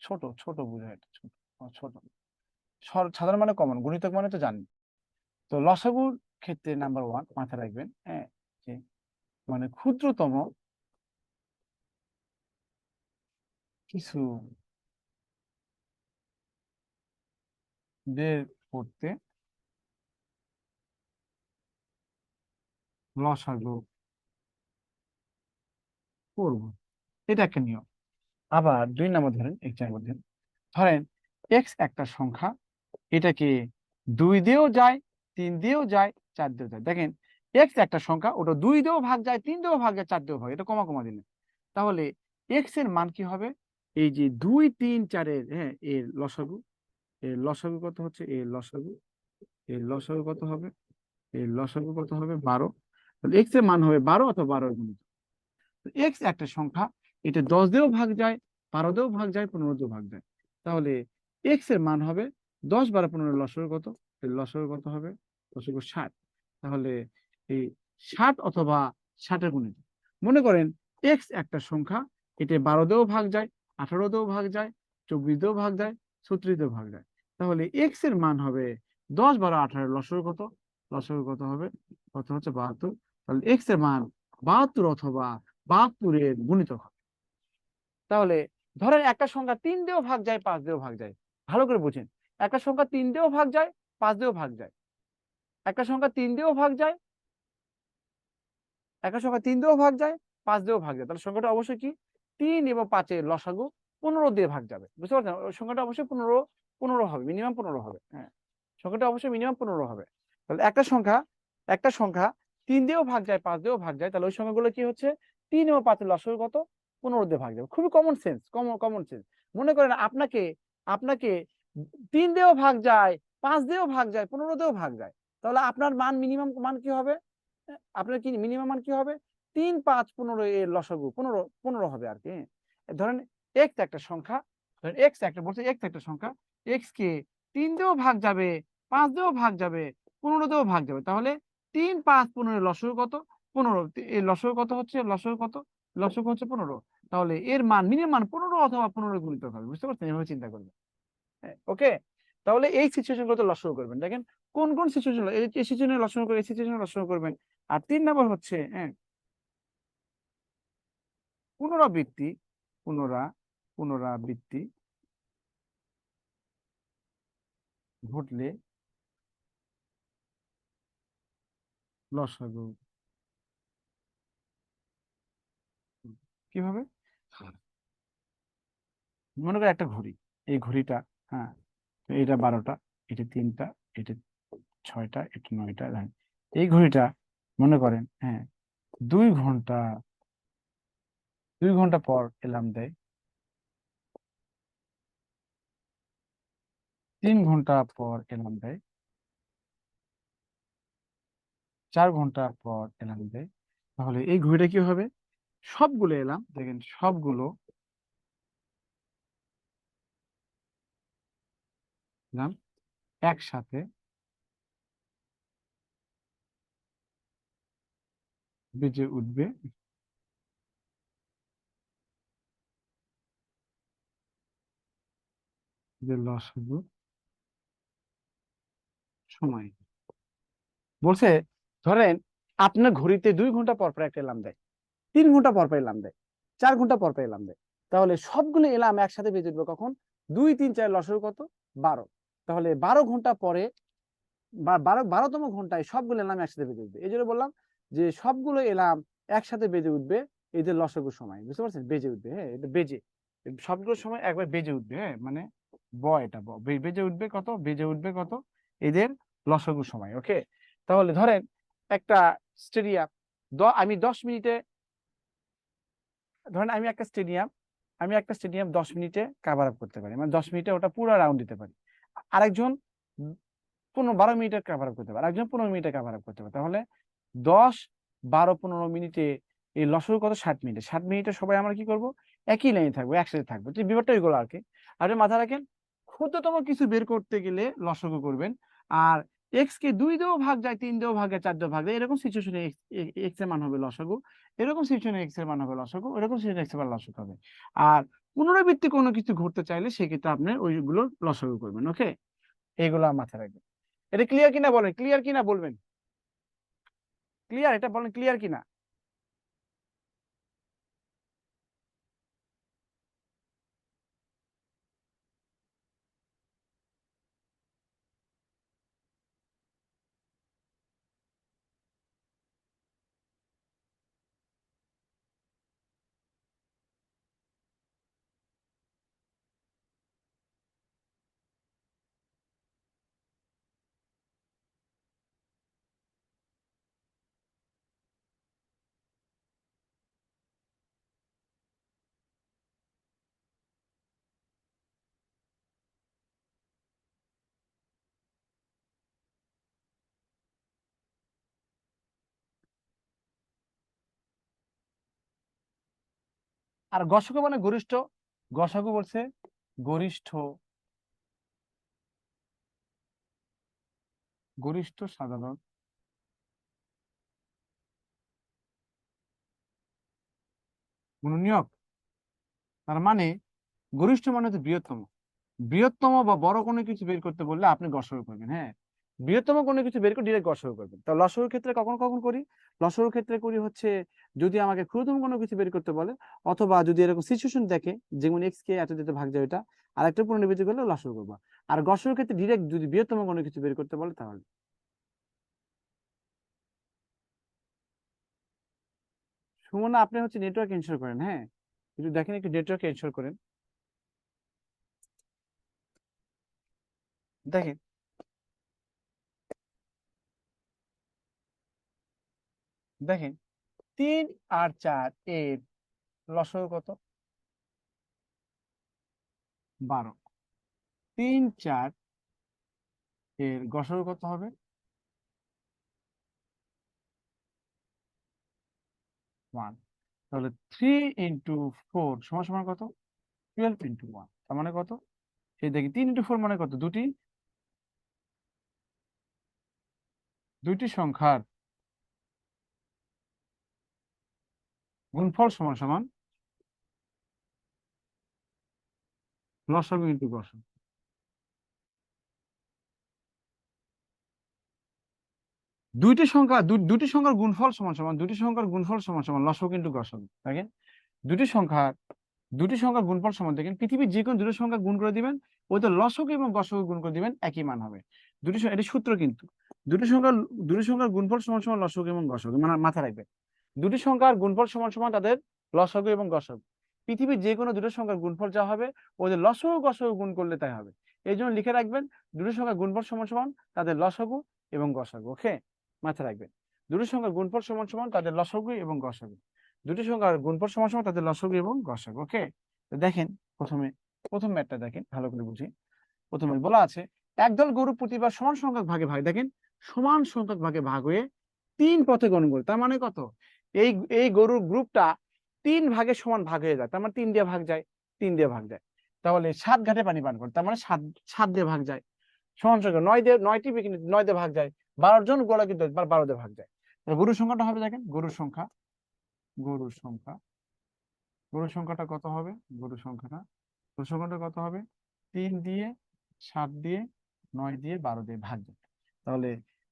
ছোট ছোট বোঝায়, এটা ছোট। ছোট সাধারণ মানে কমন, গুণিতক মানে তো জানি। তো লসাগুর ক্ষেত্রে নাম্বার 1 মাথায় রাখবেন, হ্যাঁ, যে মানে ক্ষুদ্রতম কিছু বের করতে লসাগু করব, এটা একটা নিয়ম। আবার 2 নম্বর ধরেন, এক্সাম্পল দেন, ধরেন এক্স একটা সংখ্যা, এটাকে 2 দিয়েও যায়, 3 দিয়েও যায়, 4 দিয়েও যায়। দেখেন এক্স একটা সংখ্যা, ওটা 2 দিয়েও ভাগ যায়, 3 দিয়েও ভাগ যায়, 4 দিয়েও ভাগ, এটা কমা কমা দিলে তাহলে এক্স এর মান কি হবে? এই যে 2 3 4 এর, হ্যাঁ, এর লসাগু, এর লসাগু কত হচ্ছে, এর লসাগু, এর লসাগু কত হবে, এর লসাগু কত হবে 12। তাহলে এক্স এর মান হবে 12 অথবা 12 গুণিত এক্স একটা সংখ্যা, এটা 10 দিয়েও ভাগ যায়, 12 দিয়েও ভাগ যায়, 15 দিয়েও ভাগ যায়। তাহলে এক্স এর মান হবে 10 12 15 লসাগু কত, এর লসাগু কত হবে, লসাগু 60। তাহলে এই 60 অথবা 60 এর গুণিত। মনে করেন এক্স একটা সংখ্যা, এটা 12 দিয়েও ভাগ যায়, 18 দিয়েও ভাগ যায়, 24 দিয়েও ভাগ যায়, 36 দিয়েও ভাগ যায়। তাহলে এক্স এর মান হবে 10 12 18 লসাগু কত, লসাগু কত হবে, কত হচ্ছে 72। তাহলে এক্স এর মান 72 অথবা 72 এর গুণিতক হবে। তাহলে ধরেন একটা সংখ্যা 3 দিয়েও ভাগ যায়, 5 দিয়েও ভাগ যায়। ভালো করে বুঝেন, একটা সংখ্যা 3 দিয়েও ভাগ যায়, 5 দিয়েও ভাগ যায়। একটা সংখ্যা 3 দিয়েও ভাগ যায়, একটা সংখ্যা 3 দিয়েও ভাগ যায়, 5 দিয়েও ভাগ যায়। তাহলে সংখ্যাটা অবশ্যই কি, 3 এবং 5 এর লসাগু 15 দিয়ে ভাগ যাবে। বুঝতে পারছেন? ওই সংখ্যাটা অবশ্যই 15 হবে, মিনিমাম 15 হবে। হ্যাঁ, সংখ্যাটা অবশ্যই মিনিমাম 15 হবে। তাহলে একটা সংখ্যা 3 দিয়েও ভাগ যায়, 5 দিয়েও ভাগ যায়, তাহলে ওই সংখ্যাগুলো কি হচ্ছে, 3 এবং 5 এর লসাগু কত, 15 দিয়ে ভাগ যাবে। খুবই কমন সেন্স, কমন সেন্স। মনে করেন আপনাকে আপনাকে 3 দিয়েও ভাগ যায়, 5 দিয়েও ভাগ যায়, 15 দিয়েও ভাগ যায়, তাহলে আপনার মান মিনিমাম মান কি হবে, আপনার কি মিনিমাম মান কি হবে, 3 5 15 এর লসাগু 15 15 হবে আর কি। ধরেন এক্স একটা সংখ্যা, ধরেন এক্স একটা বলছে, এক্স একটা সংখ্যা, এক্স কে 3 দিয়েও ভাগ যাবে, 5 দিয়েও ভাগ যাবে, 15 দিয়েও ভাগ যাবে। তাহলে 3 5 15 এর লসাগু কত, 15। এর লসাগু কত হচ্ছে, লসাগু কত, লসাগু হচ্ছে 15। তাহলে এর মান মিনিমাম মান 15 অথবা 15 গুণিত হবে। বুঝতে পারছেন? এভাবে চিন্তা করবেন। ওকে, তাহলে এই সিচুয়েশন গুলোতে লসাগু করবেন। দেখেন কোন কোন সিচুয়েশন, এই সিচুয়েশনে লসাগু করে, এই সিচুয়েশনে লসাগু করবেন। আর 3 নম্বর হচ্ছে, হ্যাঁ, পুনরাবৃত্তি, পুনরাবৃত্তি ঘটলে লসাগু কিভাবে, মনে করেন একটা ঘড়ি, এই ঘড়িটা, হ্যাঁ, তো এটা 12টা, এটা 3টা, এটা 6টা, এটা 9টা, হ্যাঁ, এই ঘড়িটা মনে করেন, হ্যাঁ, 2 ঘন্টা, 2 ঘন্টা পর এলার্ম দেয়, 3 ঘন্টা পর এলার্ম দেয়, 4 ঘন্টা পর এলার্ম দেয়। তাহলে এই ঘড়িটা কি হবে, সবগুলো এলাম, দেখেন সবগুলো এলাম একসাথে বেজে উঠবে, যে লসাগু সময় বলছে। ধরেন আপনার ঘড়িতে 2 ঘন্টা পর পর একটা এলার্ম দেয়, 3 ঘন্টা পর পর এলার্ম দেয়, 4 ঘন্টা পর পর এলার্ম দেয়। তাহলে সবগুলো এলার্ম একসাথে বেজে উঠবে কখন, 2 3 4 লসাগু কত, 12। তাহলে 12 ঘন্টা পরে বা 12তম ঘন্টায় সবগুলো এলার্ম একসাথে বেজে উঠবে। এই জন্য বললাম যে সবগুলো এলার্ম একসাথে বেজে উঠবে, এই যে লসাগু সময়। বুঝতে পারছেন? বেজে উঠবে, হ্যাঁ, এটা বেজে, সবগুলো সময় একবার বেজে উঠবে, হ্যাঁ, মানে এটা বেজে উঠবে কত, বেজে উঠবে কত, এদের লসাগু সময়। ওকে, তাহলে ধরেন একটা স্টেডিয়াম, আমি 10 মিনিটে, ধরেন আমি একটা স্টেডিয়াম 10 মিনিটে কাভার আপ করতে পারি, মানে 10 মিনিটে ওটা পুরো রাউন্ড দিতে পারি। আরেকজন 12 মিনিটের কাভার আপ করতে পারে, আরেকজন 15 মিনিটে কাভার আপ করতে পারে। তাহলে 10 12 15 মিনিটে এই লসাগু কত, 60 মিনিটে, 60 মিনিটে সবাই আমরা কি করব, একই লাইনে থাকবো, একসাথে থাকবো। তো ব্যাপারটা ওইগুলো আর কি। আর মাথায় রাখেন, ক্ষুদ্রতম কিছু বের করতে গেলে লসাগু করবেন। আর এক্স কে 2 দিয়েও ভাগ যায়, 3 দিয়েও ভাগ যায়, 4 দিয়েও ভাগ যায়, এরকম সিচুয়েশনে এক্স এর মান হবে লসাগু, এরকম সিচুয়েশনে এক্স এর মান হবে লসাগু, এরকম সিচুয়েশনে এক্স এর মান লসাগু হবে। আর পুনরাবৃত্তি কোনো কিছু ঘটতে চাইলে সেক্ষেত্রে আপনি ওইগুলো লসাগু করবেন। ওকে, এগুলো মাথায় রাখবেন। এটা ক্লিয়ার কিনা বলেন, ক্লিয়ার কিনা বলবেন, ক্লিয়ার, এটা বলেন ক্লিয়ার কিনা। আর গসক মানে গরিষ্ঠ, গসাগু বলছে গরিষ্ঠ, গরিষ্ঠ সাধারণ গুণনীয়ক। তার মানে গরিষ্ঠ মানে হচ্ছে বৃহত্তম, বৃহত্তম বা বড় কোনো কিছু বের করতে বললে আপনি গসক করবেন। হ্যাঁ, বৃহত্তম কোনো কিছু বের করে ডিরেক্ট গসক করবেন। তো লসগের ক্ষেত্রে কখন কখন করি, লসগের ক্ষেত্রে করি হচ্ছে যদি আমাকে ক্ষুদ্রতম কোনো কিছু বের করতে বলে, অথবা যদি এরকম সিচুয়েশন দেখে যেমন এক্স কে এত দিতে ভাগ যায় ওইটা, আর একটা পুনরাবৃত্তি করলে লসগু করবো। আর গসকের ক্ষেত্রে ডিরেক্ট যদি বৃহত্তম কোনো কিছু বের করতে বলে তাহলে। সুমনা, আপনি হচ্ছে নেটওয়ার্ক ইনশোর করেন, হ্যাঁ একটু দেখেন, একটু নেটওয়ার্ক ইনশোর করেন। দেখেন, দেখেন 3 আর 4 এর লসগু কত? 12। 3 4 এর গসগু কত হবে? 1। তাহলে 3 × 4 সমান সমান কত? 12 × 1, তার মানে কত? এই দেখি 3 × 4 মানে কত? দুটি, দুইটি সংখ্যার গুণফল সমান সমান লসাগু ইন্টু গসাগু। দুইটি সংখ্যার গুণফল সমান সমান, দুটি সংখ্যার গুণফল সমান সমান লসাগু ইন্টু গসাগু। দেখেন, দুটি সংখ্যার দুটি সংখ্যার গুণফল সমান, দেখেন পৃথিবীর যে কোনো দুটো সংখ্যা গুণ করে দিবেন, ওদের লসাগু এবং গসাগু গুণ করে দিবেন, একই মান হবে। এটা সূত্র কিন্তু। দুটি সংখ্যার দুটি সংখ্যার গুণফল সমান সমান লসাগু এবং গসাগু, মানে মাথায় রাখবেন। দুটি সংখ্যার গুণফল সমান সমান তাদের লসাগু এবং গসাগু। পৃথিবীর যে কোনো দুটো সংখ্যার গুণফল যা হবে, ওদের লসাগু গসাগু গুণ করলে তাই হবে। এই জন্য লিখে রাখবেন দুটো সংখ্যার গুণফল সমান সমান তাদের লসাগু এবং গসাগু। ওকে, মাথায় রাখবেন দুটো সংখ্যার গুণফল সমান সমান তাদের লসাগু এবং গসাগু। দুটি সংখ্যার গুণফল সমান সমান তাদের লসাগু এবং গসাগু। ওকে, তো দেখেন প্রথমে, প্রথম ম্যাথটা দেখেন ভালো করে বুঝি। প্রথমে বলা আছে একদল গরু প্রতিবার সমান সংখ্যক ভাগে ভাগ, দেখেন সমান সংখ্যক ভাগে ভাগ হয়ে 3 পথে গণন করে। তার মানে কত? এই এই গরুর গ্রুপটা 3 ভাগে সমান ভাগ হয়ে যায়, তার মানে 3 দিয়ে ভাগ যায়, 3 দিয়ে ভাগ যায়। তাহলে 7 ঘাটে পানি পান করে, তার মানে 7 দিয়ে ভাগ যায়। সমান সংখ্যা 9টি 9 দিয়ে ভাগ যায়। 12 জন গোলা কিন্তু 12 দিয়ে ভাগ যায়। গরুর সংখ্যাটা হবে, দেখেন গরুর সংখ্যা, গরুর সংখ্যা, গরুর সংখ্যাটা কত হবে? গরুর সংখ্যাটা, গরুর সংখ্যাটা কত হবে? 3 দিয়ে, 7 দিয়ে, 9 দিয়ে, 12 দিয়ে ভাগ যায়। তাহলে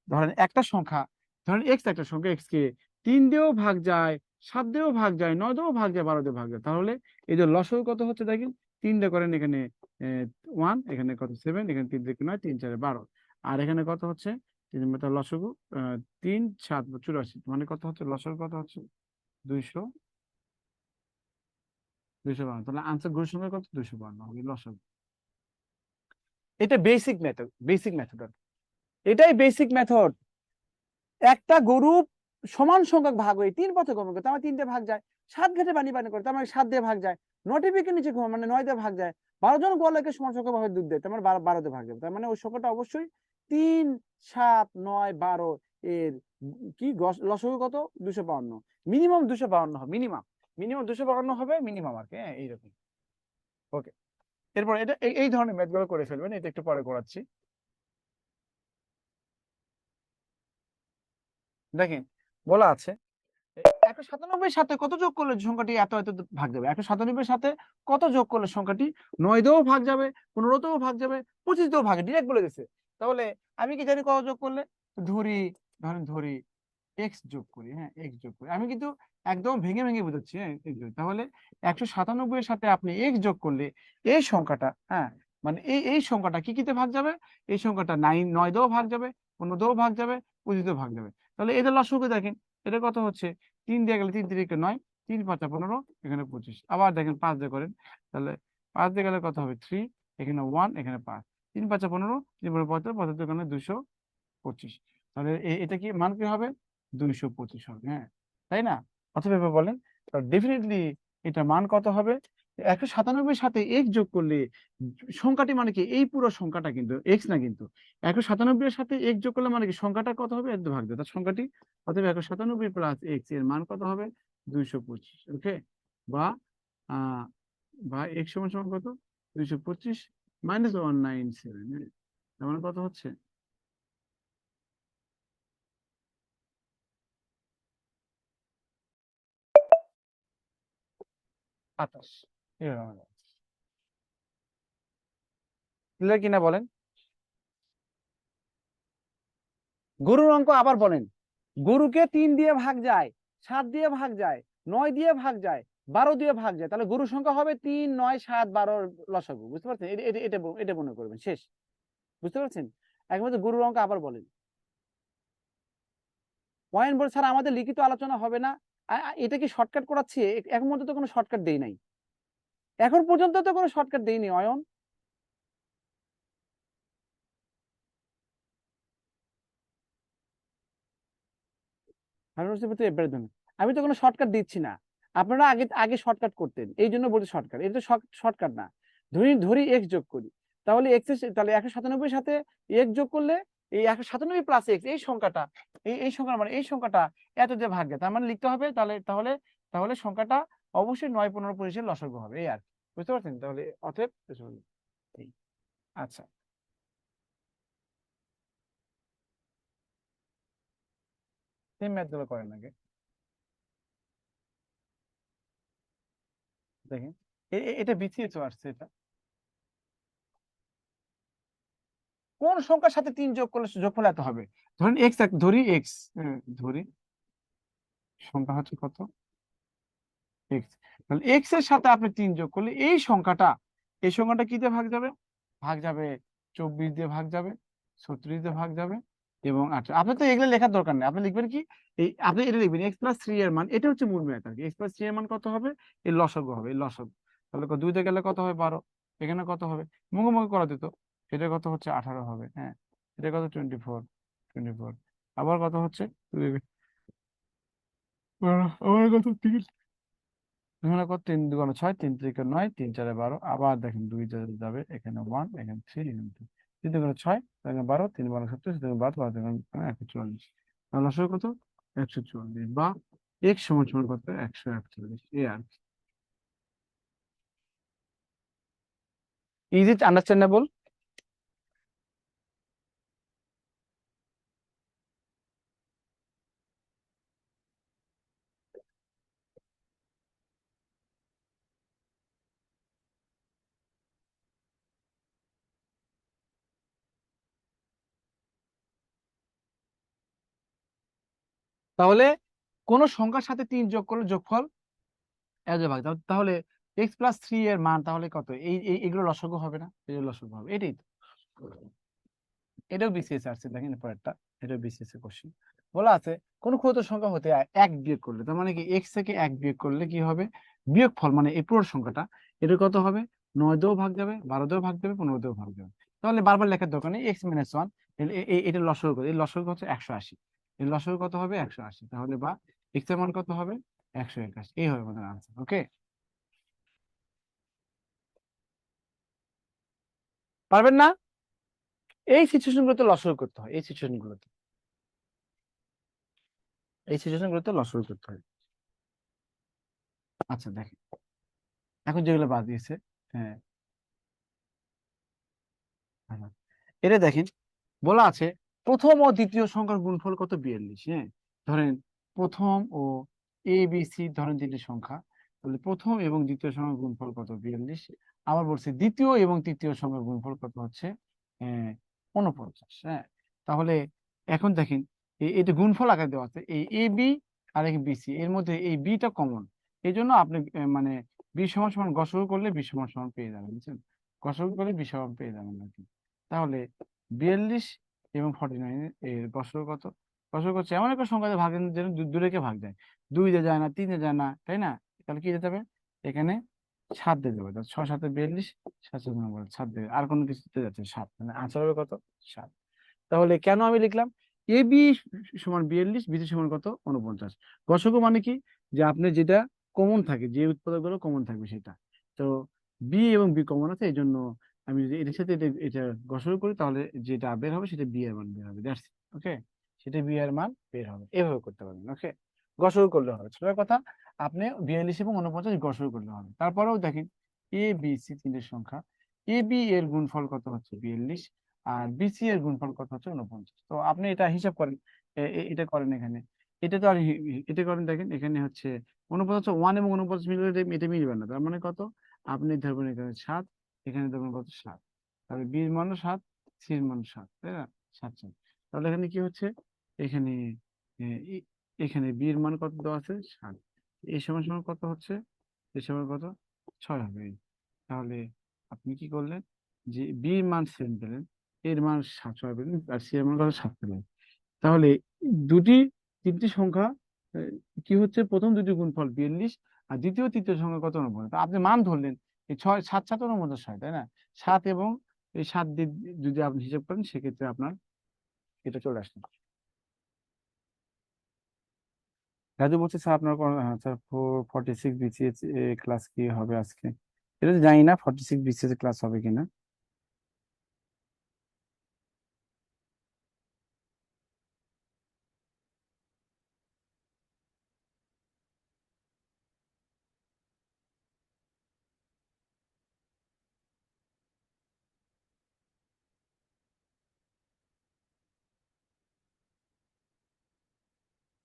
ধরেন একটা সংখ্যা, ধরেন এক্স একটা সংখ্যা, এক্স কে 3 দিয়েও ভাগ যায়, 7 দিয়েও ভাগ যায়, 9 দিয়েও ভাগ যায়, 12 দিয়ে ভাগ যায়। তাহলে এই যে লসাগু কত হচ্ছে দেখেন, 3 দিয়ে করেন এখানে 1, এখানে কত 7, এখানে 3 দিয়ে 9, 3 4 12, আর এখানে কত হচ্ছে লসাগু 3 7 84, মানে কত হচ্ছে লসাগু কত হচ্ছে 200, 252। তাহলে আনসার গরুর সংখ্যা কত? 252 লসাগু। এটা বেসিক মেথড, বেসিক মেথড, এটাই বেসিক মেথড। একটা গরু সমান সংখ্যক ভাগ হয়ে 3 পথে গমন করে, তার মানে 3 দিয়ে ভাগ যায়। 7 ঘাটে পানি পানি করে, তার মানে 7 দিয়ে ভাগ যায়। 9টি বিকের নিচে ঘুমায়, মানে 9 দিয়ে ভাগ যায়। 12 জন গোয়ালকে সমান সংখ্যক ভাবে দুধ দেয়, তার মানে 12 দিয়ে ভাগ যাবে। তার মানে ওই সংখ্যাটা অবশ্যই 3 7 9 12 এর কি লসাগু কত? 252। মিনিমাম 252 হবে, মিনিমাম, মিনিমাম 252 হবে মিনিমাম আর কি। হ্যাঁ এইরকম। ওকে, এরপর এটা এই ধরনের ম্যাথ গুলো করে ফেলবেন, এটা একটু পরে করাচ্ছি। দেখেন বলা আছে একটা 197 সাথে কত যোগ করলে সংখ্যাটি এত এত ভাগ যাবে? 197 সাথে কত যোগ করলে সংখ্যাটি 9 দিয়েও ভাগ যাবে, 15 তেও ভাগ যাবে, 25 দিয়েও ভাগ, ডিরেক্ট বলে দিচ্ছে। তাহলে আমি কি জানি কত যোগ করলে? ধরি, ধরি এক্স যোগ করি, হ্যাঁ এক্স যোগ করি। আমি কিন্তু একদম ভেঙে ভেঙে বোঝাচ্ছি, হ্যাঁ তাহলে 197 এর সাথে আপনি এক্স যোগ করলে এই সংখ্যাটা, হ্যাঁ মানে এই সংখ্যাটা কি কিতে ভাগ যাবে? এই সংখ্যাটা 9 দিয়েও ভাগ যাবে, 15 দিয়েও ভাগ যাবে, 25 দিয়েও ভাগ যাবে। তাহলে এদের লসাগু দেখেন, এটা কত হচ্ছে? 3 দিয়ে গেলে 3 3 9, 3 5 15, এখানে 25। আবার দেখেন 5 দিয়ে করেন, তাহলে 5 দিয়ে গেলে কত হবে? 3, এখানে 1, এখানে 5, 3 5 15, 3 15 75, 75 এখানে 225। তাহলে এটা কি মান কি হবে? 225 হবে, হ্যাঁ তাই না? অথবা এভাবে বলেন, ডেফিনেটলি এটা মান কত হবে? 197 সাথে এক্স যোগ করলে সংখ্যাটি মানে কি এই পুরো সংখ্যাটা, কিন্তু এক্স না, কিন্তু 197 এর সাথে এক্স যোগ করলে মানে কি সংখ্যাটা কত হবে? এর ভাগ দেয় তার সংখ্যাটি। অতএব 197 প্লাস এক্স এর মান কত হবে? 225। ওকে, বা আহ বা এক্স সমান সমান কত? 225 মাইনাস 197, তার মানে কত হচ্ছে? 27। ক্লিয়ার কিনা বলেন? গরুর অঙ্ক আবার বলেন। গরুকে 3 দিয়ে ভাগ যায়, 7 দিয়ে ভাগ যায়, 9 দিয়ে ভাগ যায়, 12 দিয়ে ভাগ যায়, তাহলে গরুর সংখ্যা হবে 3 9 7 12 লসাগু। বুঝতে পারছেন? এটা মনে করবেন, শেষ। বুঝতে পারছেন? একমাত্র গরুর অঙ্ক আবার বলেন। পয়েন্ট বোর্ড ছাড়া আমাদের লিখিত আলোচনা হবে না। এটা কি শর্টকাট করাচ্ছি? এখন মধ্যে তো কোনো শর্টকাট দেই নাই, এখন পর্যন্ত তো কোনো শর্টকাট দেইনি অয়ন। আমি তো কোনো শর্টকাট দিচ্ছি না। আপনারা আগে আগে শর্টকাট করতেন, এই জন্য বলছি শর্টকাট। এটা তো শর্টকাট না। ধরি ধরি এক্স যোগ করি, তাহলে এক্স এর তাহলে 197 সাথে এক্স যোগ করলে এই 197 প্লাস এক্স এই সংখ্যাটা, এই সংখ্যা মানে এই সংখ্যাটা এত দিয়ে ভাগ যায়, তার মানে লিখতে হবে তাহলে তাহলে তাহলে সংখ্যাটা অবশ্যই 9 15 25 লসাগু হবে, এই আর কি। বুঝতে পারছেন? তাহলে অতএব এই। আচ্ছা, সেম ম্যাথ গুলো করেন আগে। দেখেন, এটা বিসিএস আসছে এটা। কোন সংখ্যার সাথে 3 যোগ করলে যোগফল এত হবে? ধরেন এক্স, ধরি এক্স, ধরি সংখ্যা হচ্ছে কত? এক্স। তাহলে এক্স এর সাথে আপনি 3 যোগ করলে এই সংখ্যাটা কি দিয়ে ভাগ যাবে? ভাগ যাবে 24 দিয়ে ভাগ যাবে, 36 দিয়ে ভাগ যাবে, এবং আচ্ছা আপনি তো এগুলো লেখার দরকার নেই, আপনি লিখবেন কি? আপনি এটা লিখবেন এক্স প্লাস থ্রি এর মান, এটা হচ্ছে মূল ম্যাথ আর কি। এক্স প্লাস থ্রি এর মান কত হবে? এই লসাগু হবে, এই লসাগু। তাহলে 2 দিয়ে গেলে কত হবে? 12। এখানে কত হবে? মুখোমুখি করা যেত। এটা কত হচ্ছে? 18 হবে, হ্যাঁ। এটা কত? 24। আবার কত হচ্ছে? আবার কত? এখানে কত? 3 2 6, 3 3 9, 3 4 12। আবার দেখেন 2 যাবে, এখানে 1, এখানে 3, এখানে 2, 3 2 6, এখানে 12, 3 12 37, 3 12 12, 144। তাহলে আসলে কত? 144, বা x সমান সমান কত? 141, এই আর কি। Is it understandable? তাহলে কোন সংখ্যার সাথে 3 যোগ করলে যোগফল এত ভাগ, তাহলে এক্স প্লাস থ্রি এর মান তাহলে কত? এগুলো লসাগু হবে না? এগুলো লসাগু হবে, এটাই তো। এটাও বিসিএস আসছে, দেখেন পরেরটা। এটাও বিসিএস এর কোশ্চেন। বলা আছে কোন ক্ষুদ্র সংখ্যা হতে এক বিয়োগ করলে, তার মানে কি এক্স থেকে এক বিয়োগ করলে কি হবে? বিয়োগ ফল মানে এই পুরো সংখ্যাটা, এটা কত হবে? 9 দিয়েও ভাগ যাবে, 12 দিয়েও ভাগ যাবে, 15 দিয়েও ভাগ যাবে। তাহলে বারবার লেখার দরকার নেই, এক্স মাইনাস ওয়ান। এটা লসাগু কত? এই লসাগু হচ্ছে 180। এই লসাগু কত হবে? 180। তাহলে বা এক্স এর মান কত হবে? 181। এই হবে আমাদের আনসার। ওকে, পারবেন না? এই সিচুয়েশন গুলোতে লসাগু করতে হয়, এই সিচুয়েশন গুলোতে লসাগু করতে হয়। আচ্ছা দেখেন, এখন যেগুলো বাদ দিয়েছে, হ্যাঁ হ্যাঁ, এটা দেখেন, বলা আছে প্রথম ও দ্বিতীয় সংখ্যার গুণফল কত? 42। হ্যাঁ, ধরেন প্রথম ও এ বি সি ধরেন তিনটি সংখ্যা, তাহলে প্রথম এবং দ্বিতীয় সংখ্যার গুণফল কত? 42। আবার বলছে দ্বিতীয় এবং তৃতীয় সংখ্যার গুণফল কত হচ্ছে? 49। হ্যাঁ, তাহলে এখন দেখেন এটা গুণফল আকারে দেওয়া আছে, এই এ বি আর এই বি সি এর মধ্যে এই বিটা কমন, এই জন্য আপনি মানে বি সমান সমান গসগু করলে বি সমান সমান পেয়ে যাবেন, বুঝছেন? গসগু করলে বি সমান পেয়ে যাবেন আর কি। তাহলে 42 এবং 49 এর গসগু কত? গসগু হচ্ছে এমন একটা সংখ্যা ভাগ যেন দূরেকে ভাগ যায়, 2 দিয়ে যায় না, 3 দিয়ে যায় না, তাই না? তাহলে কি দিতে হবে? এখানে 7 দিয়ে দেবে, 6 7 42, 7 7 দেবে, আর কোনো কিছুতে যাচ্ছে 7, মানে আনসার হবে কত? 7। তাহলে কেন আমি লিখলাম এ বি সমান 42, বিসি সমান কত? 49। গসগু মানে কি? যে আপনি যেটা কমন থাকে, যে উৎপাদকগুলো কমন থাকবে সেটা। তো বি এবং বি কমন আছে, এই জন্য আমি যদি এটার সাথে এটা গসগু করি, তাহলে যেটা বের হবে সেটা বি এর মান বের হবে, দ্যাটস ওকে। সেটা বি এর মান বের হবে, এভাবে করতে পারবেন। ওকে, গসগু করলে হবে, ছোট কথা। আপনি 42 এবং 49 গসগু করলে হবে। তারপরেও দেখেন এ বি সি তিনটের সংখ্যা, এ বি এর গুণফল কত হচ্ছে? 42, আর বিসি এর গুণফল কত হচ্ছে? 49। তো আপনি এটা হিসাব করেন, এটা করেন এখানে, এটা তো আর এটা করেন, দেখেন এখানে হচ্ছে 49, 1 এবং 49 মিলে এটা মিলবে না, তার মানে কত? আপনি ধরবেন এখানে 7, এখানে ধরবেন কত? 7। তাহলে বি এর মানও 7, সি এর মানও 7, তাই না? 7 7। তাহলে এখানে কি হচ্ছে? এখানে এ, ই- এখানে বি এর মান কত দেওয়া আছে? 7। এই সমান সমান কত হচ্ছে? এই সমান কত? 6 হবে। তাহলে আপনি কি করলেন? যে বি এর মান 7 পেলেন, এর মান 7 পেলেন, আর সি এর মান কত? 7 পেলেন। তাহলে দুটি তিনটি সংখ্যা আহ, কি হচ্ছে? প্রথম দুটি গুণফল 42, আর দ্বিতীয় তৃতীয় সংখ্যা কত? 49। তা আপনি মান ধরলেন এই 6 7 7 49 হয়, তাই না? 7 এবং এই 7 দিয়ে যদি আপনি হিসাব করেন, সেক্ষেত্রে আপনার এটা চলে আসবে। রাজু বলছে স্যার আপনার হ্যাঁ স্যার 46 বিসিএস ক্লাস কি হবে আজকে? এটা তো জানি না 46 বিসিএস ক্লাস হবে কিনা।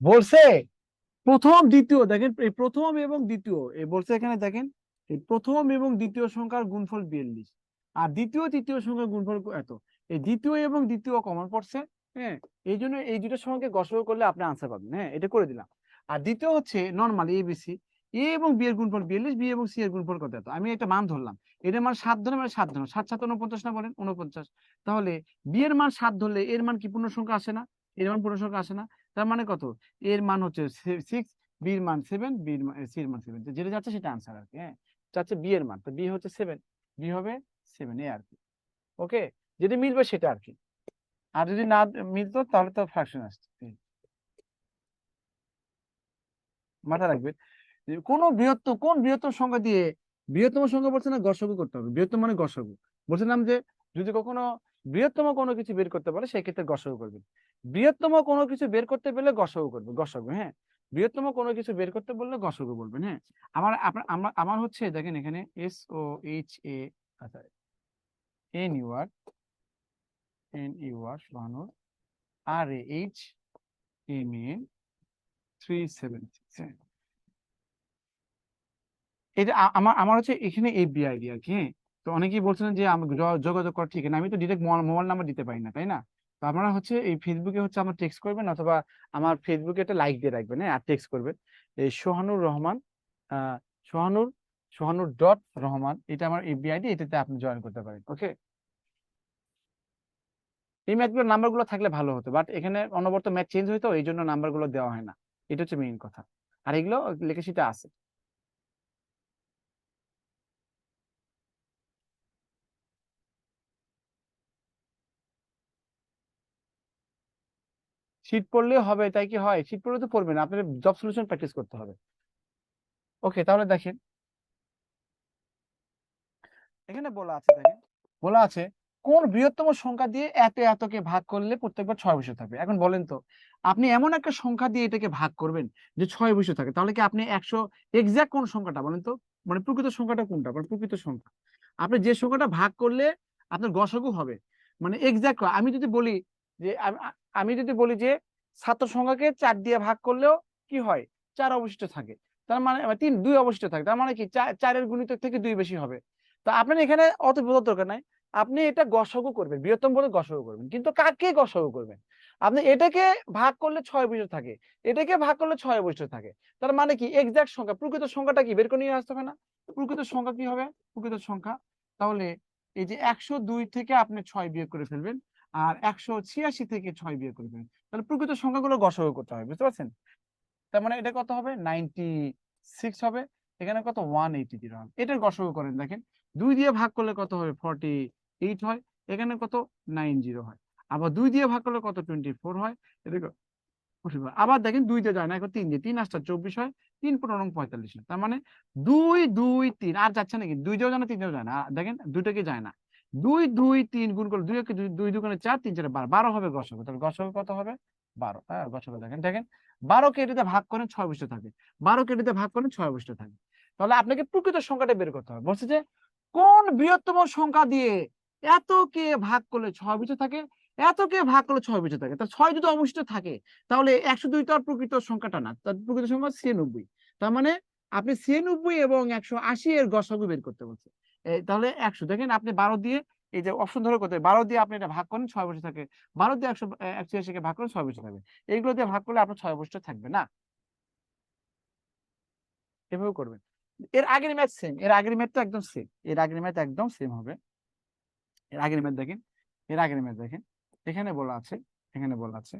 বলছে প্রথম দ্বিতীয়, দেখেন এই প্রথম এবং দ্বিতীয়, এই বলছে এখানে দেখেন এই প্রথম এবং দ্বিতীয় সংখ্যার গুণফল 42, আর দ্বিতীয় তৃতীয় সংখ্যার গুণফল এত। এই দ্বিতীয় এবং দ্বিতীয় কমন পড়ছে, হ্যাঁ, এই জন্য এই দুটো সংখ্যাকে গসগু করলে আপনি আনসার পাবেন। হ্যাঁ, এটা করে দিলাম। আর দ্বিতীয় হচ্ছে নর্মালি এবিসি, এ এবং বি এর গুণফল 42, বি এবং সি এর গুণফল কত? এত। আমি একটা মান ধরলাম, এটার মান 7 ধরে, মানে 7 ধরুন, 7 7 49 না, বলেন 49। তাহলে বি এর মান 7 ধরলে এর মান কি পূর্ণ সংখ্যা আসে না? এর মান পূর্ণ সংখ্যা আসে না? তার মানে কত? এর মান হচ্ছে 6, বির মান 7, সি এর মান 7, যেটা যাচ্ছে সেটা আনসার আর কি। হ্যাঁ, যাচ্ছে বি এর মান, তো বি হচ্ছে 7, বি হবে 7 এ আর কি। ওকে, যদি মিলবে সেটা আর কি, আর যদি না মিলতো তাহলে তো ফ্র্যাকশন আসছে। মাথায় রাখবেন যে কোন বৃহত্তম সংখ্যা দিয়ে, বৃহত্তম সংখ্যা বলছে না গসগু করতে হবে, বৃহত্তম মানে গসগু। বলছিলাম যে যদি কখনো বৃহত্তম কোনো কিছু বের করতে পারে, সেক্ষেত্রে গসগু করবেন। বৃহত্তম কোনো কিছু বের করতে পেলে গসগু করবে, গসগু। হ্যাঁ, বৃহত্তম কোনো কিছু বের করতে বললে গসগু বলবেন। হ্যাঁ, আমার হচ্ছে দেখেন এখানে SOHA, আচ্ছা, NUR সহানুর RAHMA 376। এটা আমার আমার হচ্ছে এখানে এই বিআইডি আর কি। হ্যাঁ, তো অনেকেই বলছেন যে আমি যোগাযোগ করা ঠিক না, আমি তো ডিরেক্ট মোবাইল নাম্বার দিতে পারি না, তাই না? তো আপনারা হচ্ছে এই ফেসবুকে হচ্ছে আমার টেক্সট করবেন, অথবা আমার ফেসবুকে একটা লাইক দিয়ে রাখবেন, হ্যাঁ, আর টেক্সট করবেন এই সোহানুর রহমান, আহ সোহানুর সোহানুর ডট রহমান, এটা আমার এই বিআইডি, এটাতে আপনি জয়েন করতে পারেন। ওকে, এই ম্যাচগুলো নাম্বারগুলো থাকলে ভালো হতো, বাট এখানে অনবরত ম্যাচ চেঞ্জ হইতো, এই জন্য নাম্বারগুলো দেওয়া হয় না। এটা হচ্ছে মেইন কথা, আর এগুলো লেখাশিটা আছে। শীত পড়লে হবে তাই কি হয়? শীত পড়লে তো পড়বে না, আপনার জব সলিউশন প্র্যাকটিস করতে হবে। ওকে, তাহলে দেখেন এখানে বলা আছে, দেখেন বলা আছে কোন বৃহত্তম সংখ্যা দিয়ে এত এতকে ভাগ করলে প্রত্যেকবার 6 বসে থাকবে। এখন বলেন তো, আপনি এমন একটা সংখ্যা দিয়ে এটাকে ভাগ করবেন যে 6 বসে থাকে, তাহলে কি আপনি 100 এক্সাক্ট কোন সংখ্যাটা বলেন তো? মানে প্রকৃত সংখ্যাটা কোনটা, মানে প্রকৃত সংখ্যা আপনি যে সংখ্যাটা ভাগ করলে আপনার গসাগু হবে, মানে এক্সাক্ট। আমি যদি বলি যে আমি যদি বলি যে ছাত্র সংখ্যাকে 4 দিয়ে ভাগ করলেও কি হয়? 4 অবশিষ্ট থাকে, তার মানে 2 অবশিষ্ট থাকে, তার মানে কি 4 এর গুণিতক থেকে 2 বেশি হবে। তো আপনার এখানে অত বোঝার দরকার নাই, আপনি এটা গসাগু করবেন, বৃহত্তম পদে গসাগু করবেন, কিন্তু কাকে গসাগু করবেন? আপনি এটাকে ভাগ করলে 6 অবশিষ্ট থাকে, এটাকে ভাগ করলে 6 অবশিষ্ট থাকে, তার মানে কি এক্সাক্ট সংখ্যা, প্রকৃত সংখ্যাটা কি বের করে নিয়ে আসতে হবে না? প্রকৃত সংখ্যা কি হবে? প্রকৃত সংখ্যা তাহলে এই যে 102 থেকে আপনি 6 বিয়োগ করে ফেলবেন, আর 186 থেকে 6 বিয়োগ করে ফেলবেন, তাহলে প্রকৃত সংখ্যাগুলো গসাগু করতে হবে, বুঝতে পারছেন? তার মানে এটা কত হবে? 96 হবে, এখানে কত? 180 হবে। এটার গসাগু করেন, দেখেন 2 দিয়ে ভাগ করলে কত হবে? 48 হয়, এখানে কত? 90 হয়। আবার 2 দিয়ে ভাগ করলে কত? 24 হয়, এটা আবার দেখেন 2 দিয়ে যায় না, এখন 3 দিয়ে, 3 8 24 হয়, 3 15 45 হয়। তার মানে 2 2 3 আর যাচ্ছে নাকি? 2 দিয়েও যায় না, 3 দিয়েও যায় না, দেখেন দুটোকে যায় না। 2 2 3 গুণ করলে 2 একে 2, 2 দুগুণে 4, 3 4 12, 12 হবে গসাগু। তাহলে গসাগু কত হবে? 12। হ্যাঁ, গসাগু দেখেন, দেখেন 12 কে এটাতে ভাগ করেন 6 অবশিষ্ট থাকে, 12 কে এটাতে ভাগ করেন 6 অবশিষ্ট থাকে। তাহলে আপনাকে প্রকৃত সংখ্যাটা বের করতে হবে। বলছে যে কোন বৃহত্তম সংখ্যা দিয়ে এত কে ভাগ করলে 6 অবশিষ্ট থাকে, এত কে ভাগ করলে 6 অবশিষ্ট থাকে, তা 6 যদি অবশিষ্ট থাকে তাহলে 102 তো আর প্রকৃত সংখ্যাটা না, তার প্রকৃত সংখ্যা 96। তার মানে আপনি 96 এবং 180 এর গসাগু বের করতে বলছে। তাহলে 100, দেখেন আপনি 12 দিয়ে, এই যে অপশন ধরে করতে 12 দিয়ে আপনি এটা ভাগ করেন 6 বসে থাকে, 12 দিয়ে 186 কে ভাগ করেন 6 বসে থাকবে, এইগুলো দিয়ে ভাগ করলে আপনার 6 বসে থাকবে না। এভাবে করবেন। এর আগের ম্যাথ সেম, এর আগের ম্যাথটা একদম সেম, এর আগের ম্যাথ একদম সেম হবে। এর আগের ম্যাথ দেখেন, এর আগের ম্যাথ দেখেন, এখানে বলা আছে, এখানে বলা আছে,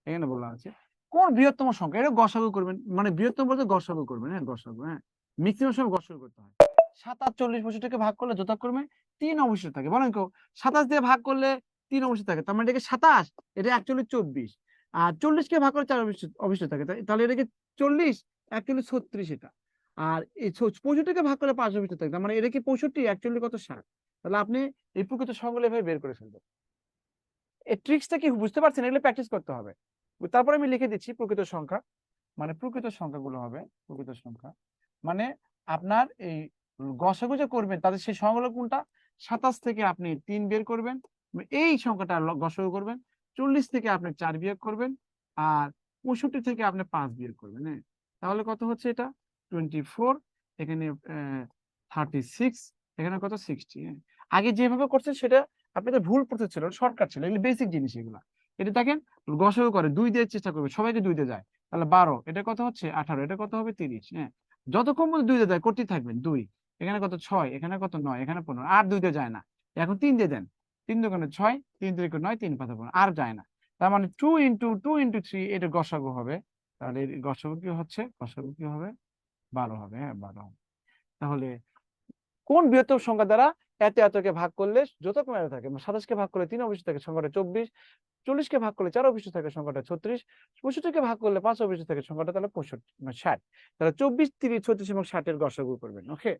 এখানে বলা আছে কোন বৃহত্তম সংখ্যা, এটা গসাগু করবেন, মানে বৃহত্তম বলতে গসাগু করবেন, হ্যাঁ গসাগু, হ্যাঁ ম্যাক্সিমাম সময় গসাগু করতে হয়। 27 বছরটাকে ভাগ করলে যথাক্রমে 3 অবশিষ্ট থাকে, বলেন কেউ 27 দিয়ে ভাগ করলে 3 অবশিষ্ট থাকে, তার মানে এটাকে 27, এটা অ্যাকচুয়ালি 24, আর 40 কে ভাগ করে 4 অবশিষ্ট অবশিষ্ট থাকে, তাহলে এটাকে 40, অ্যাকচুয়ালি 36 এটা। আর এই 65 কে ভাগ করে 5 অবশিষ্ট থাকে, তার মানে এটা কি 65, অ্যাকচুয়ালি কত? 60। তাহলে আপনি এই প্রকৃত সংখ্যাগুলো এভাবে বের করে ফেলবেন। এই ট্রিক্সটা কি বুঝতে পারছেন? এগুলো প্র্যাকটিস করতে হবে। তারপরে আমি লিখে দিচ্ছি প্রকৃত সংখ্যা, মানে প্রকৃত সংখ্যাগুলো হবে, প্রকৃত সংখ্যা মানে আপনার এই গসাগু যে করবেন তাদের সেই সংখ্যাগুলো কোনটা? 27 থেকে আপনি 3 বের করবেন, এই সংখ্যাটা গসাগু করবেন। 40 থেকে আপনি 4 বিয়োগ করবেন, আর 65 থেকে আপনি 5 বিয়োগ করবেন, হ্যাঁ তাহলে কত হচ্ছে? এটা 24, এখানে 36, এখানে কত? 60। হ্যাঁ, আগে যেভাবে করছেন সেটা আপনাদের ভুল প্রসেস ছিল, শর্টকাট ছিল, এগুলো বেসিক জিনিস এগুলা। এটা দেখেন গসাগু করে 2 দিয়ে চেষ্টা করবে, সবাইকে 2 দিয়ে যায়, তাহলে 12, এটা কত হচ্ছে? 18, এটা কত হবে? 30। হ্যাঁ, যতক্ষণ পর্যন্ত 2 দিয়ে দেয় করতেই থাকবেন। 2, এখানে কত? 6, এখানে কত? 9, এখানে 15, আর 2 দিয়ে যায় না। এখন 3 দিয়ে দেন, 3 দোকানে 6, 3 দুই 9, 3 পাতা 15, আর যায় না। তার মানে 2 × 2 × 3, এটা গসাগু হবে। তাহলে এর গসাগু কি হচ্ছে? গসাগু কি হবে? 12 হবে, হ্যাঁ 12 হবে। তাহলে কোন বৃহত্তম সংখ্যা দ্বারা এত এতকে ভাগ করলে যথাক্রমে এত থাকে? 27 কে ভাগ করলে 3 অবশিষ্ট থাকে, সংখ্যাটা 24, 40 কে ভাগ করলে 4 অবশিষ্ট থাকে, সংখ্যাটা 36, 65 কে ভাগ করলে 5 অবশিষ্ট থাকে, সংখ্যাটা তাহলে 65, মানে 60। তাহলে 24, 30, 36 এবং 60 এর গসাগু করবেন। ওকে,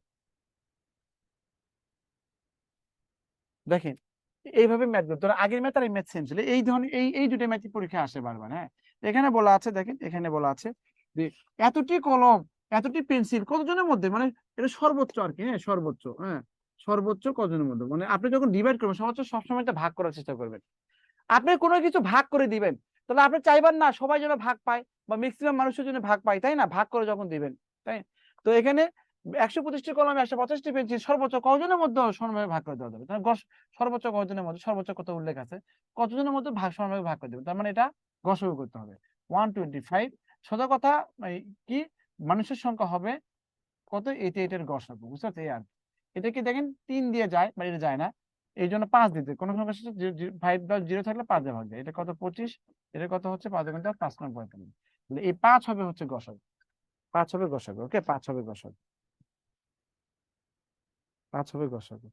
দেখেন এইভাবে ম্যাথ করতে হবে। আগের ম্যাথ আর এই ম্যাথ সেম ছিল, এই ধরনের এই দুটো ম্যাথই পরীক্ষা আসে বারবার। হ্যাঁ, এখানে বলা আছে, দেখেন এখানে বলা আছে যে এতটি কলম, এতটি পেন্সিল কতজনের মধ্যে, মানে এটা সর্বোচ্চ আর কি, হ্যাঁ সর্বোচ্চ, হ্যাঁ সর্বোচ্চ কজনের মধ্যে, মানে আপনি যখন ডিভাইড করবেন সর্বোচ্চ সবসময় এটা ভাগ করার চেষ্টা করবেন। আপনি কোনো কিছু ভাগ করে দিবেন, তাহলে আপনি চাইবেন না সবাই যেন ভাগ পায় বা ম্যাক্সিমাম মানুষের জন্য ভাগ পায়, তাই না? ভাগ করে যখন দিবেন, তাই। তো এখানে 125টি কলমে 150টি পেন্সিল সর্বোচ্চ কজনের মধ্যে সমানভাবে ভাগ করে দেওয়া যাবে? তাহলে সর্বোচ্চ কজনের মধ্যে, সর্বোচ্চ কত উল্লেখ আছে, কতজনের মধ্যে সমানভাবে ভাগ করে দেবে, তার মানে এটা গসাগু করতে হবে। 125, সোজা কথা কি, মানুষের সংখ্যা হবে কত? 88 এর গসাগু, বুঝতে পারছি? আর এটা কি দেখেন 3 দিয়ে যায়, মানে এটা যায় না, এই জন্য 5 দিতে, কোনো সংখ্যার সাথে 5 বা 0 থাকলে 5 দিয়ে ভাগ যায়, এটা কত? 25, এটা কত হচ্ছে? 5 ঘন্টা 5 9 45, তাহলে এই 5 হবে হচ্ছে গসাগু, 5 হবে গসাগু। ওকে, 5 হবে গসাগু, 5 হবে গসাগু।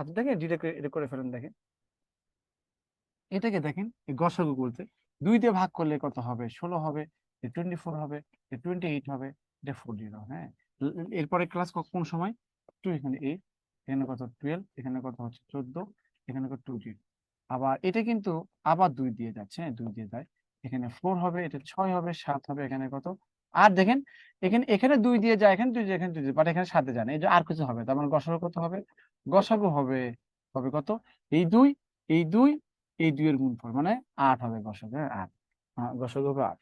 আচ্ছা দেখেন এটা করে ফেলেন, দেখেন এটাকে দেখেন এই গসাগু বলতে 2 দিয়ে ভাগ করলে কত হবে? 16 হবে, 24 হবে, 28 হবে, এটা 40 হবে। হ্যাঁ, এরপরে ক্লাস কোন সময়? একটু এখানে 8, এখানে কত 12, এখানে কত হচ্ছে 14, এখানে কত 20। আবার এটা কিন্তু আবার 2 দিয়ে যাচ্ছে, হ্যাঁ 2 দিয়ে যায়, এখানে 4 হবে, এটা 6 হবে, 7 হবে, এখানে কত, আর দেখেন এখানে এখানে 2 দিয়ে যায়, এখানে 2 দিয়ে, এখানে 2 দিয়ে, বাট এখানে 7 যায় না, এই যে আর কিছু হবে, তার মানে গসাগু কত হবে? গসাগু হবে, হবে কত? এই 2, এই 2, এই 2 এর গুণফল মানে 8 হবে গসাগু, হ্যাঁ 8, গসাগু হবে 8।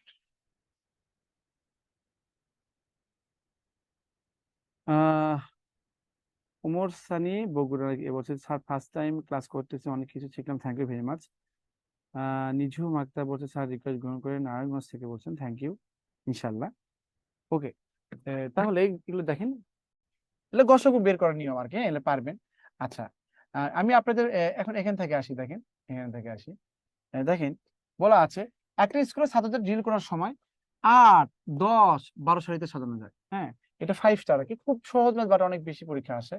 আহ ওমর সানি বগুড়া এবছর স্যার ফার্স্ট টাইম ক্লাস করতেছে, অনেক কিছু শিখলাম, থ্যাংক ইউ ভেরি মাচ। নিঝুম আক্তার বলছে স্যার রিকোয়েস্ট গ্রহণ করে নারায়ণগঞ্জ থেকে বলছেন, থ্যাংক ইউ, ইনশাল্লাহ। ওকে, তাহলে এগুলো দেখেন, এগুলো গসাগু বের করার নিয়ম আর কি, হ্যাঁ, এগুলো পারবেন। আচ্ছা, আমি আপনাদের এখন এখান থেকে আসি, দেখেন এখান থেকে আসি। দেখেন বলা আছে একটা স্কুলে ছাত্রদের ড্রিল করার সময় 8, 10, 12 সারিতে সাজানো যায়। হ্যাঁ, এটা 5 স্টার আর কি, খুব সহজ ম্যাথ, বাট অনেক বেশি পরীক্ষা আসে।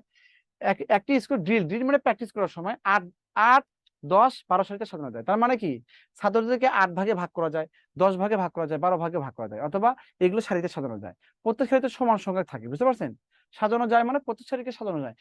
একটি স্কুল ড্রিল ড্রিল মানে প্র্যাকটিস করার সময় 8, 8, 10, 12 সারিতে সাজানো যায়। তার মানে কি ছাত্রদেরকে 8 ভাগে ভাগ করা যায়, 10 ভাগে ভাগ করা যায়, 12 ভাগে ভাগ করা যায়, অথবা এগুলো সারিতে সাজানো যায়। প্রত্যেক সারিতে সমান সংখ্যা থাকে, বুঝতে পারছেন? সাজানো যায় মানে প্রত্যেক সারিকে সাজানো যায়।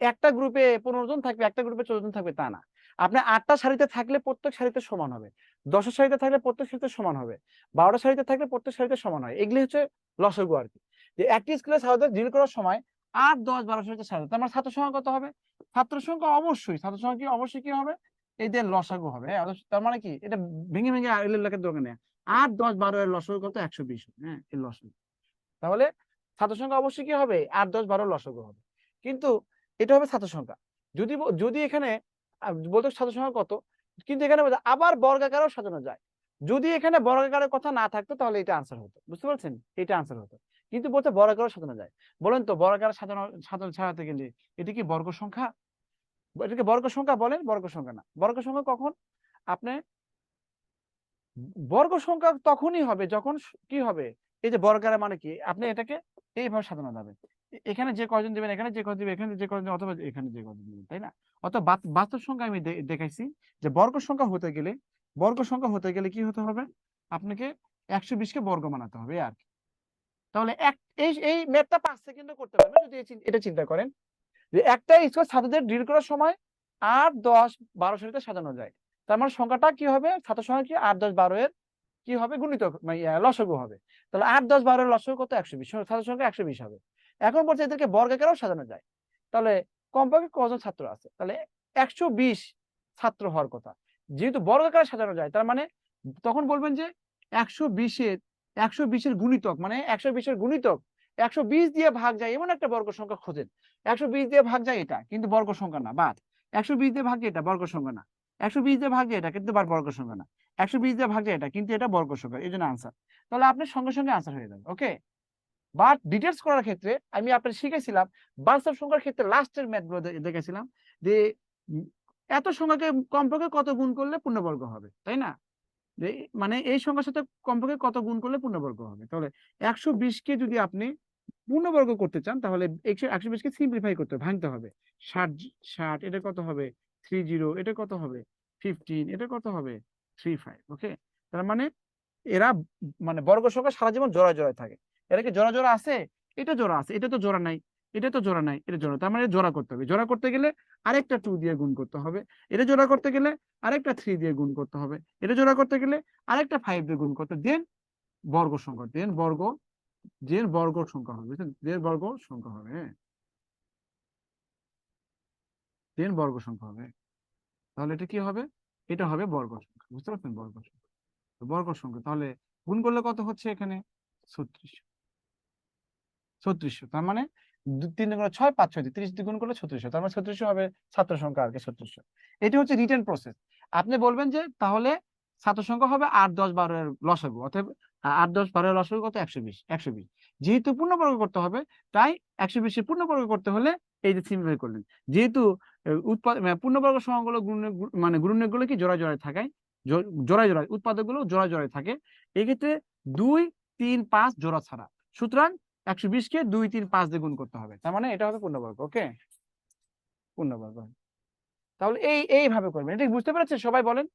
একটা গ্রুপে 15 জন থাকবে, একটা গ্রুপে 14 জন থাকবে তা না। আপনি 8টা সারিতে থাকলে প্রত্যেক সারিতে সমান হবে, 10 সারিতে থাকলে প্রত্যেক সারিতে সমান হবে, 12টা সারিতে থাকলে প্রত্যেক সারিতে সমান হয়। এগুলি হচ্ছে লসগু আর কি। যে একটি স্কুলে ছাত্রদের ড্রিল করার সময় 8, 10, 12 সারিতে সাজানো, তার মানে ছাত্র সংখ্যা কত হবে? ছাত্র সংখ্যা অবশ্যই, ছাত্র সংখ্যা কি অবশ্যই কি হবে? এই যে লসাগু হবে, হ্যাঁ, তার মানে কি এটা ভেঙে ভেঙে লেখার দরকার নেই। 8, 10, 12 এর লসাগু কত? 120, হ্যাঁ এর লসাগু। তাহলে ছাত্র সংখ্যা অবশ্যই কি হবে? 8, 10, 12 লসাগু হবে। কিন্তু এটা হবে ছাত্র সংখ্যা। যদি যদি এখানে বলতো ছাত্র সংখ্যা কত, কিন্তু এখানে আবার বর্গাকারও সাজানো যায়। যদি এখানে বর্গাকারের কথা না থাকতো তাহলে এটা আনসার হতো, বুঝতে পারছেন? এটা আনসার হতো। কিন্তু বলতে বর্গাকারও সাজানো যায়। বলেন তো বর্গাকার সাজাতে গেলে এটা কি বর্গ সংখ্যা? এটাকে বর্গ সংখ্যা বলেন? বর্গ সংখ্যা না। বর্গ সংখ্যা কখন? আপনি বর্গ সংখ্যা তখনই হবে যখন কি হবে, এই যে বর্গাকার মানে কি, আপনি এটাকে এইভাবে সাজানো যাবে। এখানে যে কয়জন দিবেন, এখানে যে কয়জন দিবেন, এখানে যে কয়জন, অথবা এখানে যে কয়জন দিবেন, তাই না? অথবা বাস্তব সংখ্যা আমি দেখাইছি যে বর্গ সংখ্যা হতে গেলে, বর্গ সংখ্যা হতে গেলে কি হতে হবে? আপনাকে 120 কে বর্গ বানাতে হবে আর কি। তাহলে এই এই ম্যাথটা 5 সেকেন্ডে করতে পারবেন যদি এটা চিন্তা করেন যে একটা স্কোয়ার ছাত্রদের ড্রিল করার সময় 8, 10, 12 সারিতে সাজানো যায়। তার মানে সংখ্যাটা কি হবে? ছাত্র সংখ্যা কি 8, 10, 12 এর কি হবে? গুণিতক মানে লসাগু হবে। তাহলে 8, 10, 12 এর লসাগু কত? 120, ছাত্র সংখ্যা 120 হবে। এখন বলছে এদেরকে বর্গাকারেও সাজানো যায়। তাহলে কমপক্ষে কজন ছাত্র আছে? তাহলে 120 ছাত্র হওয়ার কথা। যেহেতু বর্গাকারে সাজানো যায় তার মানে তখন বলবেন যে 120 এর 120 এর গুণিতক, মানে 120 এর গুণিতক 120 দিয়ে ভাগ যায় এমন একটা বর্গ সংখ্যা খোঁজেন। 120 দিয়ে ভাগ যায় এটা কিন্তু বর্গ সংখ্যা না, বাদ 120 দিয়ে ভাগ যায় এটা বর্গ সংখ্যা না, 120 দিয়ে ভাগ যায় এটা কিন্তু বর্গ সংখ্যা না, 120 দিয়ে ভাগ যায় এটা কিন্তু এটা বর্গ সংখ্যা, এই জন্য আনসার। তাহলে আপনি সঙ্গে সঙ্গে আনসার হয়ে যাবে। ওকে, বাট ডিটেলস করার ক্ষেত্রে আমি আপনার শিখেছিলাম বাস্তব সংখ্যার ক্ষেত্রে লাস্টের ম্যাথ গুলো দেখেছিলাম যে এত সংখ্যাকে কমপক্ষে কত গুণ করলে পূর্ণবর্গ হবে, তাই না? যে মানে এই সংখ্যার সাথে কমপক্ষে কত গুণ করলে পূর্ণবর্গ হবে। তাহলে 120 কে যদি আপনি পূর্ণবর্গ করতে চান তাহলে 120 কে সিম্পলিফাই করতে হবে, ভাঙতে হবে। 60, 60 এটা কত হবে? 30, এটা কত হবে? 15, এটা কত হবে? 35। ওকে, তার মানে এরা মানে বর্গ সংখ্যা সারা জীবন জোড়ায় জোড়ায় থাকে। এরা কি জোড়া জোড়া আছে? এটা জোড়া আছে, এটা তো জোড়া নাই, এটা তো জোড়া নাই, এটা জোড়া, তার মানে জোড়া করতে হবে। জোড়া করতে গেলে আরেকটা 2 দিয়ে গুণ করতে হবে, এটা জোড়া করতে গেলে আরেকটা 3 দিয়ে গুণ করতে হবে, এটা জোড়া করতে গেলে আরেকটা 5 দিয়ে গুণ করতে, দেন বর্গ সংখ্যা, দেন বর্গ সংখ্যা হবে, বুঝছেন? দেন বর্গ সংখ্যা হবে, হ্যাঁ দেন বর্গ সংখ্যা হবে। তাহলে এটা কি হবে? এটা হবে বর্গ সংখ্যা, বুঝতে পারছেন? বর্গ সংখ্যা, বর্গ সংখ্যা তাহলে গুণ করলে কত হচ্ছে এখানে? 36, 3600, তার মানে 3 × 6 = 5, 6 30 দিয়ে গুণ করলে 3600, তার মানে 3600 হবে ছাত্র সংখ্যা আর কি, 3600। এটি হচ্ছে রিটেন প্রসেস। আপনি বলবেন যে তাহলে ছাত্র সংখ্যা হবে 8, 10, 12 এর লসাগু, অতএব 8, 10, 12 এর লসাগু কত? 120, 120। যেহেতু পূর্ণবর্গ করতে হবে তাই 120 এর পূর্ণবর্গ করতে হলে এই যে সিম্পলিফাই করলেন। যেহেতু উৎপাদ পূর্ণবর্গ সংখ্যাগুলো মানে গুণনীয়কগুলো কি জোড়ায় জোড়ায় থাকায়, জোড়ায় জোড়ায় উৎপাদকগুলো জোড়ায় জোড়ায় থাকে, এক্ষেত্রে 2, 3, 5 জোড়া ছাড়া। সুতরাং 120 কে 2, 3, 5 দিয়ে গুণ করতে হবে, তার মানে এটা হবে পূর্ণবর্গ। ওকে, পূর্ণবর্গ হয়। তাহলে এইভাবে করবেন। এটা কি বুঝতে পেরেছেন সবাই বলেন?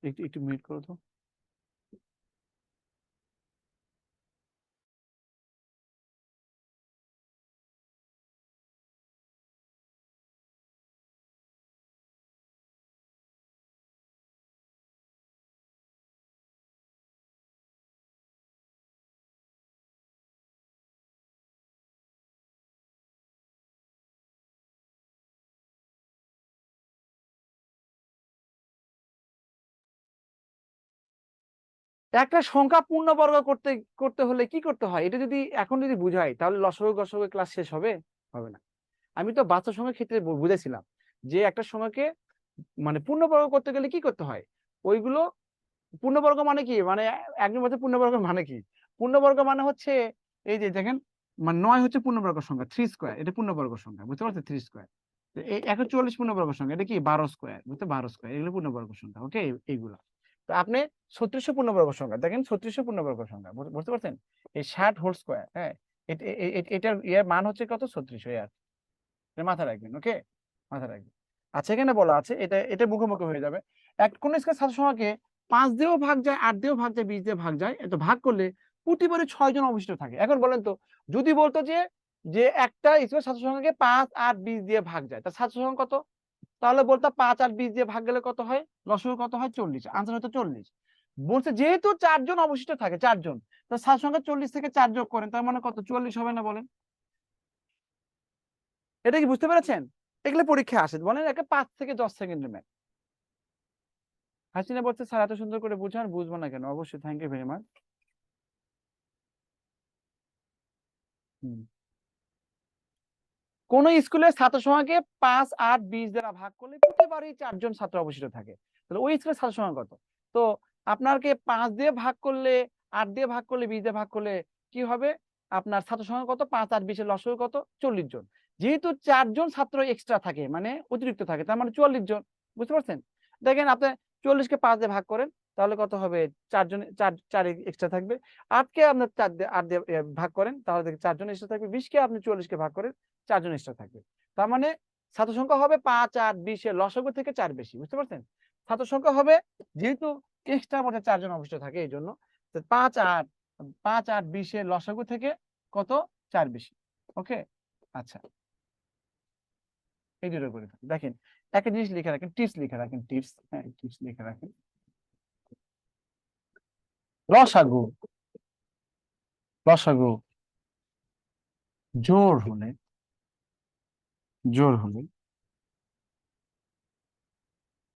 একটু একটু মিউট করো তো। একটা সংখ্যা পূর্ণবর্গ করতে করতে হলে কি করতে হয়, এটা যদি এখন যদি বুঝাই তাহলে লসাগু গসাগু ক্লাস শেষ হবে? হবে না। আমি তো বাস্তব সংখ্যার ক্ষেত্রে বুঝেছিলাম যে একটা সংখ্যাকে মানে পূর্ণবর্গ করতে গেলে কি করতে হয়, ওইগুলো পূর্ণবর্গ মানে কি, মানে একজন বলছে পূর্ণবর্গ মানে কি। পূর্ণবর্গ মানে হচ্ছে এই যে দেখেন, মানে 9 হচ্ছে পূর্ণবর্গ সংখ্যা, 3 স্কয়ার এটা পূর্ণবর্গ সংখ্যা, বুঝতে পারছেন? 3 স্কয়ার। এই 144 পূর্ণবর্গ সংখ্যা, এটা কি 12 স্কয়ার, বুঝতে? 12 স্কয়ার এগুলো পূর্ণবর্গ সংখ্যা। ওকে, এইগুলা। তো আপনি 3600 পূর্ণবর্গ সংখ্যা দেখেন, 3600 পূর্ণবর্গ সংখ্যা, বুঝতে পারছেন? এই 60 হোল স্কয়ার, হ্যাঁ, এটার এর মান হচ্ছে কত? 3600। এটা মাথায় রাখবেন। ওকে, মাথায় রাখবেন। আচ্ছা, এখানে বলা আছে, এটা এটা মুখোমুখি হয়ে যাবে। কোন স্কেল ছাত্র সংখ্যাকে 5 দিয়েও ভাগ যায়, 8 দিয়েও ভাগ যায়, 20 দিয়ে ভাগ যায়, এটা ভাগ করলে প্রতিবারে 6 জন অবশিষ্ট থাকে। এখন বলেন তো, যদি বলতো যে যে একটা স্কেল ছাত্র সংখ্যাকে 5, 8, 20 দিয়ে ভাগ যায়, তার ছাত্র সংখ্যা কত? তাহলে বলতো 5 আর 20 দিয়ে ভাগ গেলে কত হয়? লসাগু কত হয়? 40। আনসার হতো 40। বলছে যেহেতু 4 জন অবশিষ্ট থাকে, 4 জন, তার ছাত্র সংখ্যা 40 থেকে 4 যোগ করেন, তার মানে কত? 44 হবে না? বলেন, এটা কি বুঝতে পেরেছেন? এগুলো পরীক্ষা আসে, বলেন একটা 5 থেকে 10 সেকেন্ডের ম্যাথ। হাসিনা বলছে স্যার এত সুন্দর করে বুঝান, বুঝবো না কেন? অবশ্যই, থ্যাংক ইউ ভেরি মাচ। কোন স্কুলের ছাত্র সংখ্যাকে 5, 8, 20 দ্বারা ভাগ করলে প্রতিবারই 4 জন ছাত্র অবশিষ্ট থাকে, তাহলে ওই স্কুলের ছাত্র সংখ্যা কত? তো আপনাকে 5 দিয়ে ভাগ করলে, 8 দিয়ে ভাগ করলে, 20 দিয়ে ভাগ করলে কি হবে? আপনার ছাত্র সংখ্যা কত? 5 আর 20 এর লসাগু কত? 40 জন। যেহেতু 4 জন ছাত্র এক্সট্রা থাকে, মানে অতিরিক্ত থাকে, তার মানে 44 জন। বুঝতে পারছেন? দেখেন আপনি 40 কে 5 দিয়ে ভাগ করেন, তাহলে কত হবে? 4 জন, 4 এক্সট্রা থাকবে। 8 কে আপনি 4 দিয়ে 8 দিয়ে ভাগ করেন, তাহলে দেখেন 4 জন এক্সট্রা থাকবে। 20 কে আপনি 40 কে ভাগ করেন, 4 জন এক্সট্রা থাকবে। তার মানে ছাত্র সংখ্যা হবে 5, 8, 20 এর লসাগু থেকে 4 বেশি। বুঝতে পারছেন? ছাত্র সংখ্যা হবে, যেহেতু এক্সট্রা মধ্যে 4 জন অবশিষ্ট থাকে এই জন্য 5, 8, 5, 8, 20 এর লসাগু থেকে কত? 4 বেশি। ওকে, আচ্ছা, এই দুটো করে থাকি। দেখেন, একটা জিনিস লিখে রাখেন, টিপস লিখে রাখেন, টিপস, হ্যাঁ, টিপস লিখে রাখেন। লসাগু, লসাগু জোড় হলে, জোড় হলে